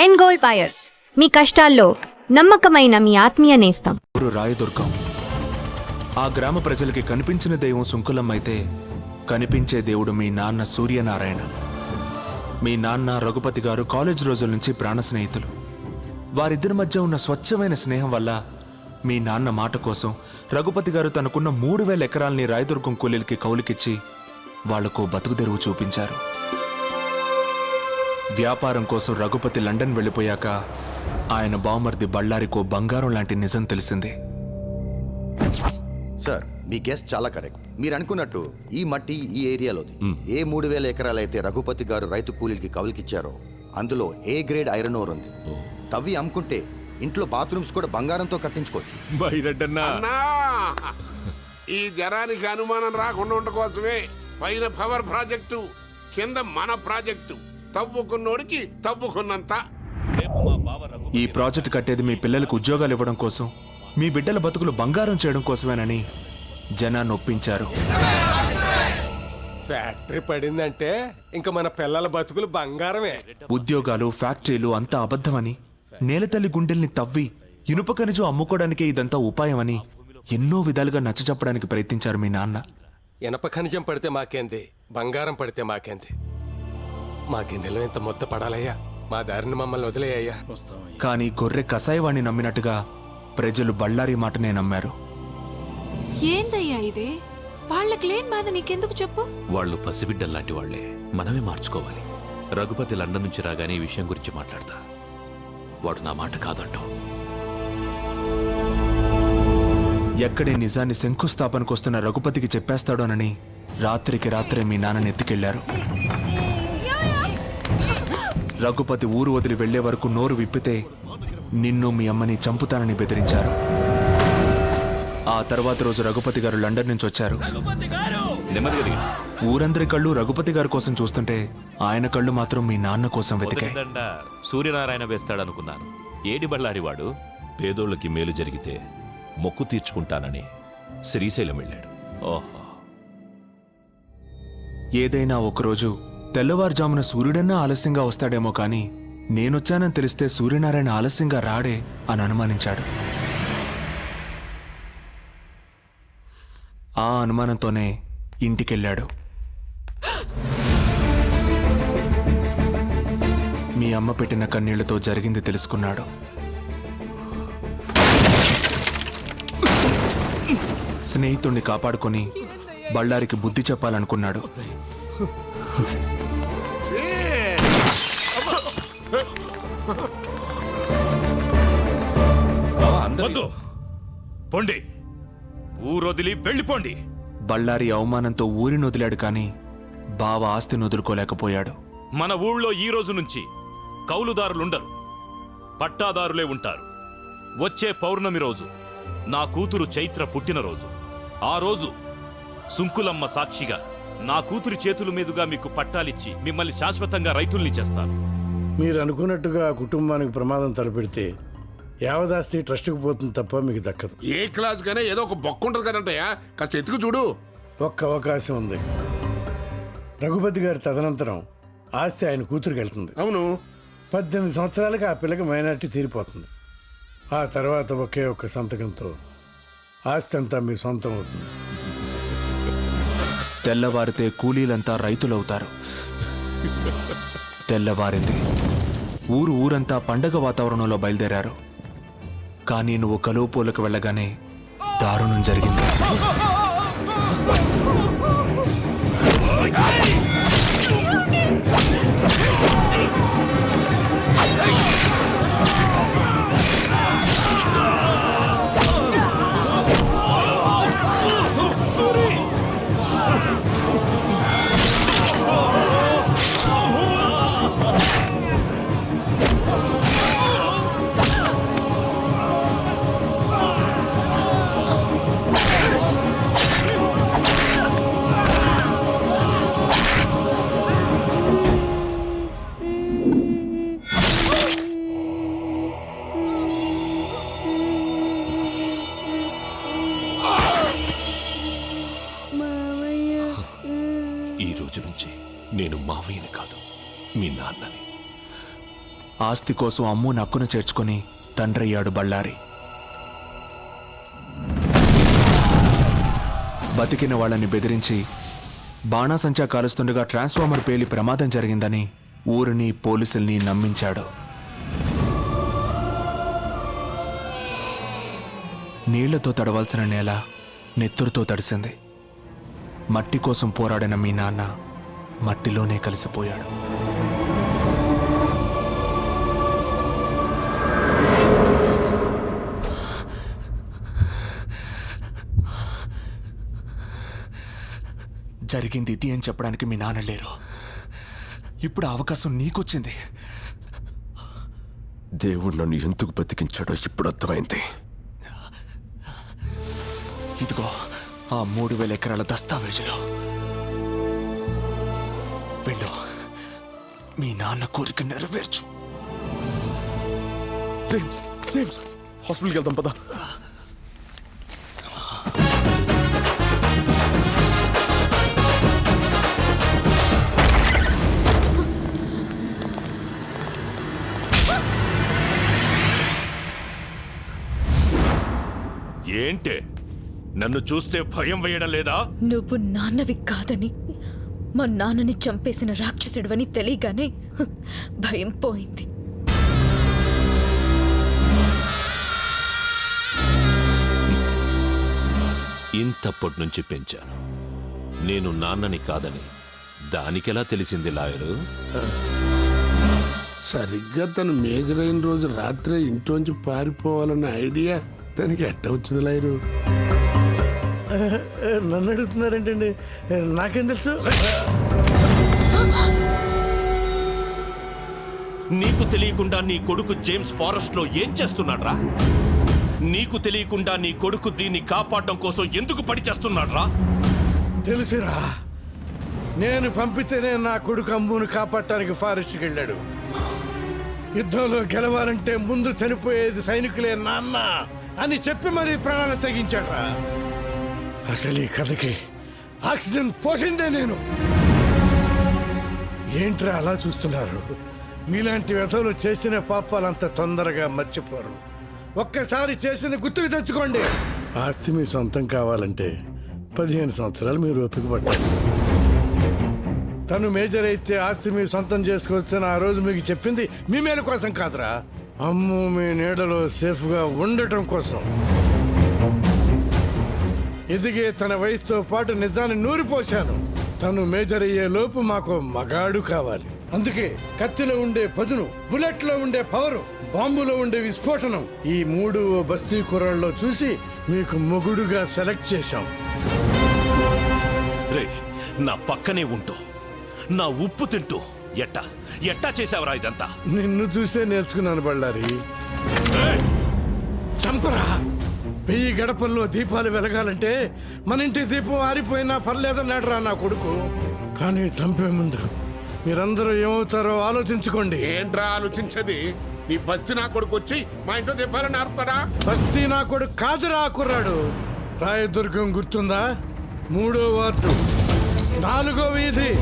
End gold buyers, మీ కష్టాల్లో నమ్మకమైన మీ ఆత్మీయ నేస్తం. ఊరు రాయదుర్గం. ఆ గ్రామ ప్రజలకి కనిపించిన దైవం సుంకులమ్మ అయితే, కనిపించే దేవుడు మీ నాన్న సూర్యనారాయణ. మీ నాన్న రఘుపతి గారు కాలేజ్ రోజుల నుంచి ప్రాణ స్నేహితులు. వారిద్దరి మధ్య ఉన్న స్వచ్ఛమైన స్నేహం వల్ల మీ నాన్న మాట కోసం రఘుపతి గారు తనకున్న 3000 ఎకరాల్ని రాయదుర్గం కూలీలకి కౌలుకిచ్చి వాళ్లకు బతుకుదెరువు చూపించారు. వ్యాపారం కోసం రఘుపతి లండన్ వెళ్ళిపోయాక ఆయన బావమర్ది బళ్ళారికో బంగారం లాంటి నిజం తెలిసింది. సార్, మీ గెస్ట్ చాలా కరెక్ట్. మీరు అనుకున్నట్టు ఈ మట్టి ఈ ఏరియాలోది. ఏ 3000 ఎకరాలైతే రఘుపతి గారు రైతు కూలీలకి కౌలుకిచ్చారో అందులో ఏ గ్రేడ్ ఐరన్ ఓర్ ఉంది. తవ్వి అమ్ముకుంటే ఇంట్లో బాత్రూమ్స్ కూడా బంగారంతో కట్టించుకోవచ్చు. ఈ జనానికి అనుమానం రాకుండా ఉండకోసమే పైన పవర్ ప్రాజెక్టు, కింద మన ప్రాజెక్టు. తవ్వుకున్నోడికి తవ్వుకున్నంత. ఈ ప్రాజెక్ట్ కట్టేది మీ పిల్లలకు ఉద్యోగాలు ఇవ్వడం కోసం, మీ బిడ్డల బతుకులు బంగారం చేయడం కోసమేనని జనాన్ని ఒప్పించారు. ఫ్యాక్టరీ పడిందంటే ఇంకా మన పిల్లల బతుకులు బంగారమే. ఉద్యోగాలు, ఫ్యాక్టరీలు అంతా అబద్ధమని, నేలతల్లి గుండెల్ని తవ్వి ఇనుప ఖనిజం అమ్ముకోవడానికే ఇదంతా ఉపాయమని ఎన్నో విధాలుగా నచ్చచెప్పడానికి ప్రయత్నించారు మీ నాన్న. ఇనప ఖనిజం పడితే మాకేంది, బంగారం పడితే మాకేంది. మా గిన్నెలో ఇంత మొత్త పడాలయ్యా, మా దారిని మమ్మల్ని వదిలేయ్యా. కానీ గొర్రె కసాయవాణ్ణి నమ్మినట్టుగా ప్రజలు బళ్ళారి మాటనే నమ్మారు. ఏందయ్యా ఇది? వాళ్ళకి లేని బాధ నీకెందుకు చెప్పు? వాళ్ళు పసిబిడ్డల్లాంటి వాళ్లే, మనమే మార్చుకోవాలి. రఘుపతి లండన్ నుంచి రాగానే ఈ విషయం గురించి మాట్లాడతా. వాడు నా మాట కాదంటావు. ఎక్కడే నిజాన్ని శంకుస్థాపనకొస్తున్న రఘుపతికి చెప్పేస్తాడోనని రాత్రికి రాత్రే మీ నాన్నని ఎత్తుకెళ్లారు. రఘుపతి ఊరు వదిలి వెళ్లే వరకు నోరు విప్పితే నిన్ను మీ అమ్మని చంపుతానని బెదిరించారు. ఆ తర్వాత రోజు రఘుపతి గారు లండన్ నుంచి వచ్చారు. ఊరందరి కళ్ళు రఘుపతి గారి కోసం చూస్తుంటే ఆయన కళ్ళు మాత్రం మీ నాన్న కోసం వెతికాయి. సూర్యనారాయణ వేస్తాడనుకున్నాను. ఏడి బళ్ళారివాడు పేదోళ్ళకి మేలు జరిగితే మొక్కు తీర్చుకుంటానని శ్రీశైలం వెళ్ళాడు. ఓహో, ఏదైనా ఒకరోజు తెల్లవారుజామున సూర్యుడన్నా ఆలస్యంగా వస్తాడేమో కానీ నేనొచ్చానని తెలిస్తే సూర్యనారాయణ ఆలస్యంగా రాడే అని అనుమానించాడు. ఆ అనుమానంతోనే ఇంటికెళ్ళాడు. మీ అమ్మ పెట్టిన కన్నీళ్లతో జరిగింది తెలుసుకున్నాడు. స్నేహితుణ్ణి కాపాడుకొని బళ్ళారికి బుద్ధి చెప్పాలనుకున్నాడు. పొండి, ఊరొదిలి వెళ్ళిపోండి. బళ్ళారి అవమానంతో ఊరిని వదిలాడు కానీ బావ ఆస్తిని వదులుకోలేకపోయాడు. మన ఊళ్ళో ఈ రోజు నుంచి కౌలుదారులుండరు, పట్టాదారులే ఉంటారు. వచ్చే పౌర్ణమి రోజు నా కూతురు చైత్ర పుట్టినరోజు. ఆ రోజు సుంకులమ్మ సాక్షిగా నా కూతురి చేతుల మీదుగా మీకు పట్టాలిచ్చి మిమ్మల్ని శాశ్వతంగా రైతుల్ని చేస్తాను. మీరు అనుకున్నట్టుగా కుటుంబానికి ప్రమాదం తలపెడితే యావదాస్తి ట్రస్ట్కి పోతుంది తప్ప మీకు దక్కదు. ఏ క్లాస్ గానే ఏదో ఒక బొక్క ఉంటుంది కదంటయ్యా, కాస్త ఎత్తుకు చూడు. ఒక్క అవకాశం ఉంది. రఘుపతి గారి తదనంతరం ఆస్తి ఆయన కూతురికి వెళ్తుంది. అవును, 18 సంవత్సరాలకి ఆ పిల్లకి మైనారిటీ తీరిపోతుంది. ఆ తర్వాత ఒకే ఒక్క సంతకంతో ఆస్తి అంతా మీ సొంతం అవుతుంది. తెల్లవారితే కూలీలంతా రైతులవుతారు. తెల్లవారింది. ఊరంతా పండగ వాతావరణంలో బయలుదేరారు. కానీ నువ్వు కలువుపోలకు వెళ్ళగానే దారుణం జరిగింది. ఈ రోజు నుంచి నేను మావయ్యని కాదు, మీ నాన్నని. ఆస్తి కోసం అమ్ము నక్కును చేర్చుకొని తండ్రయ్యాడు బళ్ళారి. బతికిన వాళ్ళని బెదిరించి బాణాసంచా కాలుస్తుండగా ట్రాన్స్ఫార్మర్ పేలి ప్రమాదం జరిగిందని ఊరిని పోలీసుల్ని నమ్మించాడు. నీళ్లతో తడవాల్సిన నేల నెత్తురుతో తడిసింది. మట్టి కోసం పోరాడిన మీ నాన్న మట్టిలోనే కలిసిపోయాడు. జరిగింది ఇది అని చెప్పడానికి మీ నాన్న లేరు. ఇప్పుడు ఆ అవకాశం నీకొచ్చింది. దేవుడు నన్ను ఎందుకు బతికించాడో ఇప్పుడు అర్థమైంది. ఇదిగో ఆ 3000 ఎకరాల దస్తావేజులు. వెళ్ళు, మీ నాన్న కోరిక నెరవేర్చు. జేమ్స్ హాస్పిటల్కి వెళ్దాం పదా. ఏంటే నన్ను చూస్తే భయం వేయడం లేదా? నువ్వు నాన్నవి కాదని, మా నాన్నని చంపేసిన రాక్షసుడివని తెలియగానే భయం పోయింది. ఇంతప్పటి నుంచి పెంచాను. నేను నాన్నని కాదని దానికెలా తెలిసింది లాయరు? సరిగ్గా తను మేజర్ అయిన రోజు రాత్రే ఇంట్లోంచి పారిపోవాలన్న ఐడియా దానికి ఎట్ట వచ్చింది లాయరు? నన్ను అడుగుతున్నారేంటండి? నాకేం తెలుసు? నీకు తెలియకుండా నీ కొడుకు జేమ్స్ ఫారెస్ట్ లో ఏం చేస్తున్నాడ్రా? నీకు తెలియకుండా నీ కొడుకు దీన్ని కాపాడడం కోసం ఎందుకు పడిచేస్తున్నాడ్రా? తెలుసురా, నేను పంపితేనే నా కొడుకు అమ్మును కాపాడటానికి ఫారెస్ట్కి వెళ్ళాడు. యుద్ధంలో గెలవాలంటే ముందు చనిపోయేది సైనికులే నాన్న అని చెప్పి మరీ ప్రాణాలు తెగించాడ్రా. అసలు ఈ కథకి ఆక్సిజన్ పోసిందే నేను. ఏంట్రా అలా చూస్తున్నారు? మీలాంటి వ్యధలు చేసిన పాపాలు అంత తొందరగా మర్చిపోరు. ఒక్కసారి చేసిన గుర్తుకు తెచ్చుకోండి. ఆస్తి మీ సొంతం కావాలంటే 15 సంవత్సరాలు మీరు ఓపిక పట్టాలి. తను మేజర్ అయితే ఆస్తి మీ సొంతం చేసుకోవచ్చని ఆ రోజు మీకు చెప్పింది మీ మేలు కోసం కాదురా, అమ్ము మీ నీడలో సేఫ్గా ఉండటం కోసం. ఎదిగే తన వయసుతో పాటు నిజాన్ని నూరిపోశాను. తను మేజర్ అయ్యే లోపు మాకు మగాడు కావాలి. అందుకే కత్తిలో ఉండే పదును, బుల్లెట్లో ఉండే పవరు, బాంబులో ఉండే విస్ఫోటనం ఈ 3 బస్తీ కుర్రాళ్ళలో చూసి మీకు మొగుడుగా సెలెక్ట్ చేశాం. రే, నా పక్కనే ఉంటూ నా ఉప్పు తింటూ ఎట్టా చేసావరా ఇదంతా? నిన్ను చూసే నేర్చుకున్నాను బళ్ళారి. ఏయ్! చంపరా! 1000 గడపల్లో దీపాలు వెలగాలంటే మన ఇంటి దీపం ఆరిపోయినా పర్లేదన్నాడురా నా కొడుకు. కానీ చంపే ముందు మీరందరూ ఏమవుతారో ఆలోచించుకోండి. ఏంట్రా ఆలోచించేది? నీ బస్తి నా కొడుకు వచ్చి మా ఇంట్లో దీపాలని ఆరుతాడా? బస్తీ నా కొడుకు కాదురా కుర్రాడు. రాయదుర్గం గుర్తుందా? 3వ వార్డు, 4వ వీధి,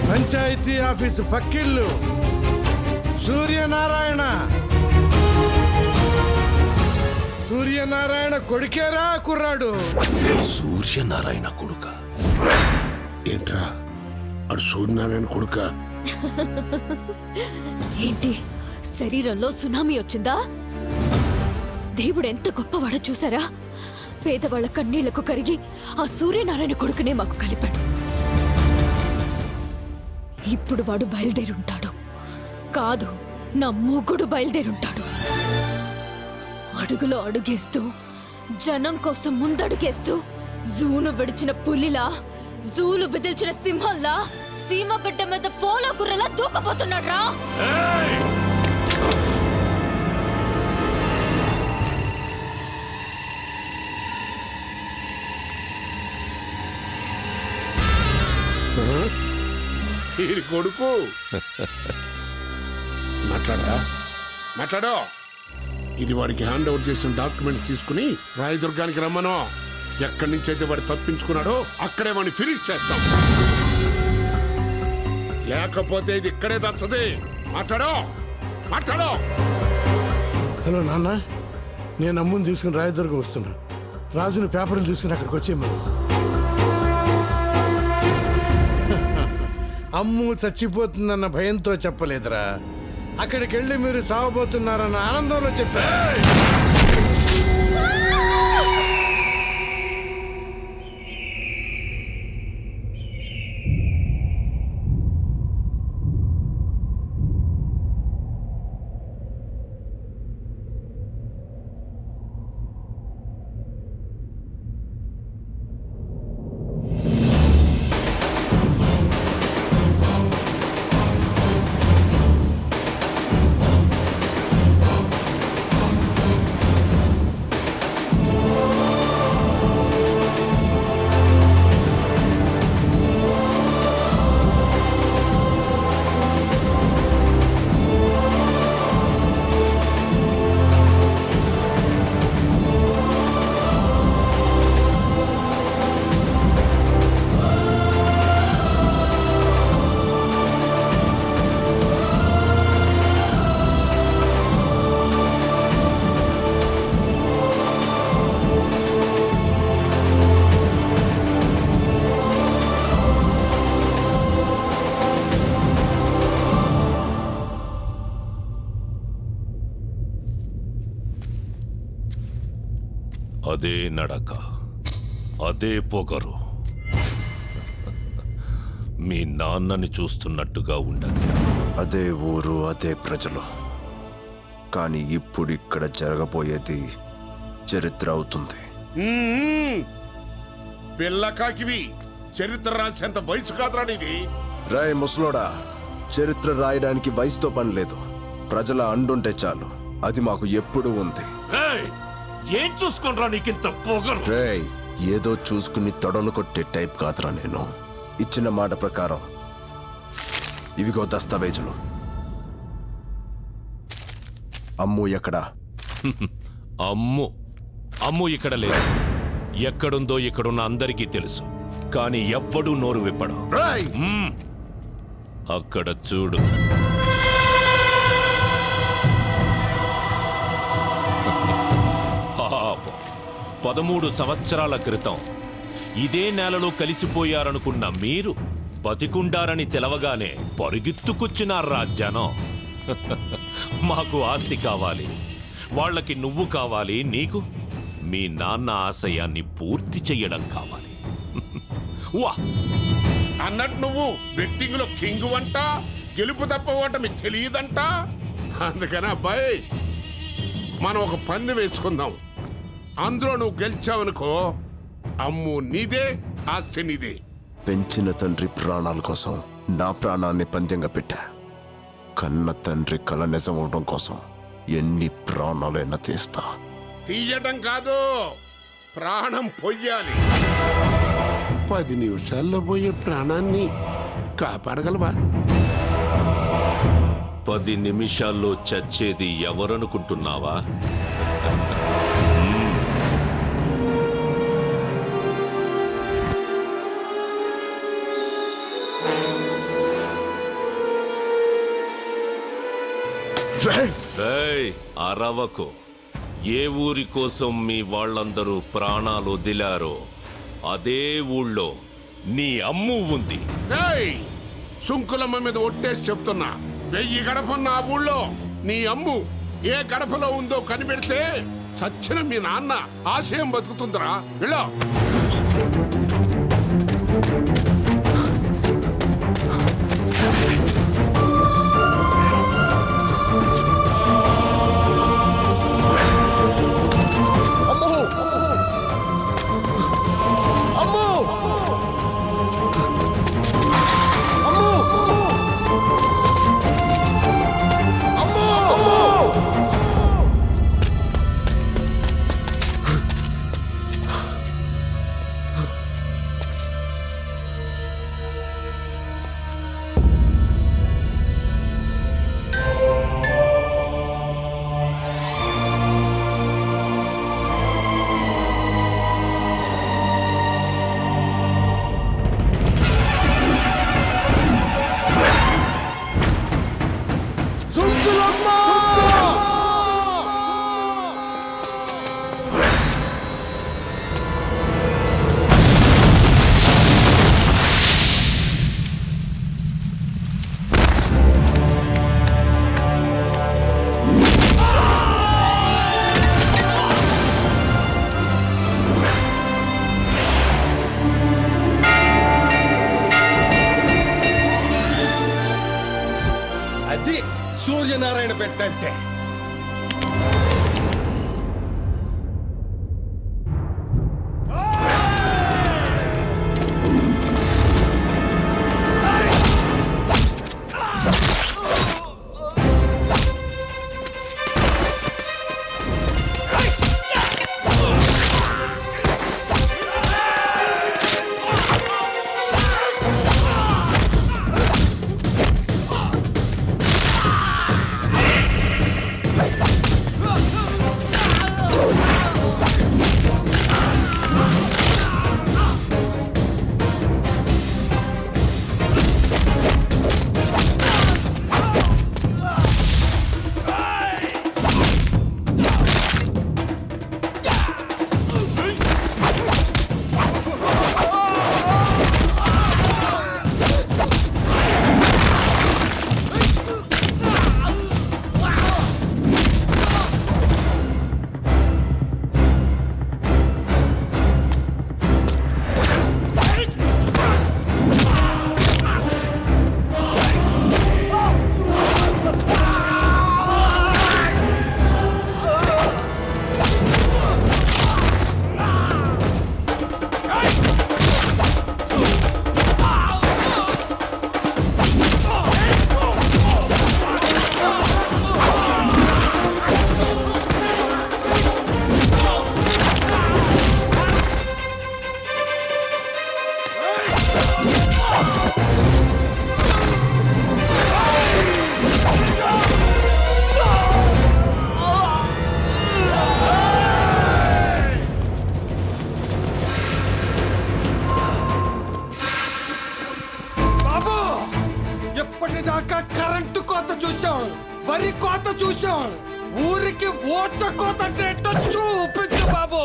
పంచాయతీ ఆఫీసు పక్కిళ్ళు, సూర్యనారాయణ. సూర్యనారాయణ కొడుకేరా కుర్రాడు. సూర్యనారాయణ కొడుక? ఏంట్రా అడు సూర్యనారాయణ కొడుక? ఏంటి, శరీరంలో సునామీ వచ్చిందా? దేవుడు ఎంత గొప్పవాడో చూసారా? పేదవాళ్ల కన్నీళ్లకు కరిగి ఆ సూర్యనారాయణ కొడుకునే మాకు కలిపాడు. ఇప్పుడు వాడు బయలుదేరుంటాడు. కాదు, నా మొగుడు బయలుదేరుంటాడు. అడుగులో అడుగేస్తూ, జనం కోసం ముందడుగేస్తూ, జూను విడిచిన పులిలా, జూలు బెదిల్చిన సింహంలా, సీమగడ్డ మీద పోలో గుర్రలా దూకపోతున్నాడు రా. వీడి కొడుకు మాట్లాడో. ఇది వాడికి హ్యాండ్ ఓవర్ చేసిన డాక్యుమెంట్స్ తీసుకుని రాయదుర్గానికి రమ్మను. ఎక్కడి నుంచి అయితే వాడు తప్పించుకున్నాడో అక్కడే వాడిని ఫినిష్ చేస్తాం. లేకపోతే ఇది ఇక్కడే దచ్చది. మాట్లాడో. మాట్లాడు. హలో నాన్న, నేను అమ్ముని తీసుకుని రాయదుర్గం వస్తున్నా. రాజుని పేపర్లు తీసుకుని అక్కడికి వచ్చేయమను. అమ్ము చచ్చిపోతుందన్న భయంతో చెప్పలేదురా, అక్కడికి వెళ్ళి మీరు చావబోతున్నారన్న ఆనందంలో చెప్పా. అదే నడక, అదే పొగరు. మీ నాన్నని చూస్తున్నట్టుగా ఉండదు. అదే ఊరు, అదే ప్రజలు. కానీ ఇప్పుడు ఇక్కడ జరగబోయేది చరిత్ర అవుతుంది. పిల్లకాకివి చరిత్ర రాసేంత వయసు కాదురా నీది. రాయ్ ముసలోడా, చరిత్ర రాయడానికి వయసుతో పని లేదు. ప్రజల అండుంటే చాలు. అది మాకు ఎప్పుడూ ఉంది. ఏం చూసుకుంటా నీకింత పొగరు? రేయ్, ఏదో చూసుకుని తొడలు కొట్టే టైప్ కాదురా నేను. ఇచ్చిన మాట ప్రకారం ఇవిగో దస్తావేజులు. అమ్ము ఎక్కడా? అమ్ము ఇక్కడ లేదు. ఎక్కడుందో ఇక్కడున్న అందరికీ తెలుసు. కానీ ఎవ్వడూ నోరు విప్పడు. అక్కడ చూడు. పాపం 13 సంవత్సరాల క్రితం ఇదే నేలలో కలిసిపోయారనుకున్న మీరు బతికుండారని తెలవగానే పరిగెత్తుకొచ్చినారా జనం. మాకు ఆస్తి కావాలి, వాళ్ళకి నువ్వు కావాలి, నీకు మీ నాన్న ఆశయాన్ని పూర్తి చెయ్యడం కావాలి. వా అన్నట్టు నువ్వు బెట్టింగ్ లో కింగ్ వంట, గెలుపు తప్ప ఓటమి తెలియదంట. అందుకని అబ్బాయి, మనం ఒక పందెం వేసుకుందాం. అందులో నువ్వు గెలిచావనుకో, అమ్ము నీదే, ఆస్తి నీదే. పెంచిన తండ్రి ప్రాణాల కోసం నా ప్రాణాన్ని పందెంగా పెట్టా. కన్న తండ్రి కల నిజం అవడం కోసం ఎన్ని ప్రాణాలైనా తీస్తా. తీయటం కాదు, ప్రాణం పొయ్యాలి. 10 నిమిషాల్లో పోయే ప్రాణాన్ని కాపాడగలవా? 10 నిమిషాల్లో చచ్చేది ఎవరనుకుంటున్నావా? అరవకు. ఏ ఊరి కోసం మీ వాళ్ళందరూ ప్రాణాలు వదిలారో అదే ఊళ్ళో నీ అమ్ము ఉంది. సుంకులమ్మ మీద ఒట్టేసి చెప్తున్నా, 1000 గడపన్న ఆ ఊళ్ళో నీ అమ్ము ఏ గడపలో ఉందో కనిపెడితే చచ్చిన మీ నాన్న ఆశయం బతుకుతుందిరా. వెళ్ళో. సూర్యనారాయణ పెట్టంటే. ఎప్పటిదాకా కరెంటు కోత చూసాం, వరి కోత చూసాం, ఊరికి ఓచ కోత అంటే ఏంటో చూపించు బాబు.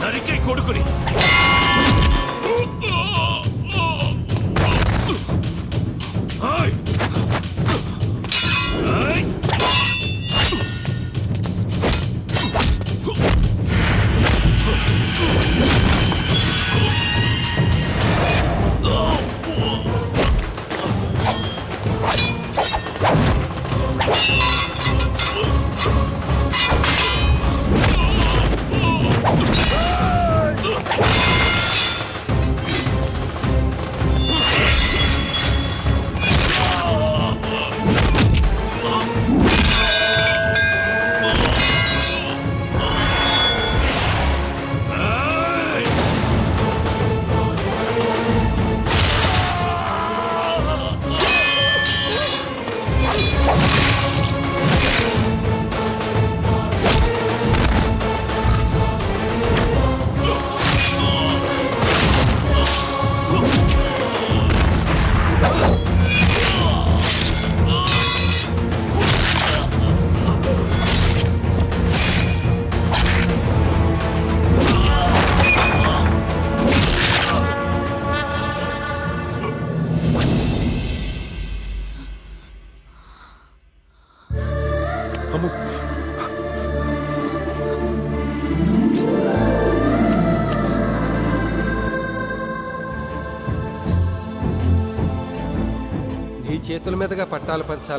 నరికే కొడుకుని నీ చేతుల మీదుగా పట్టాలు పంచాలని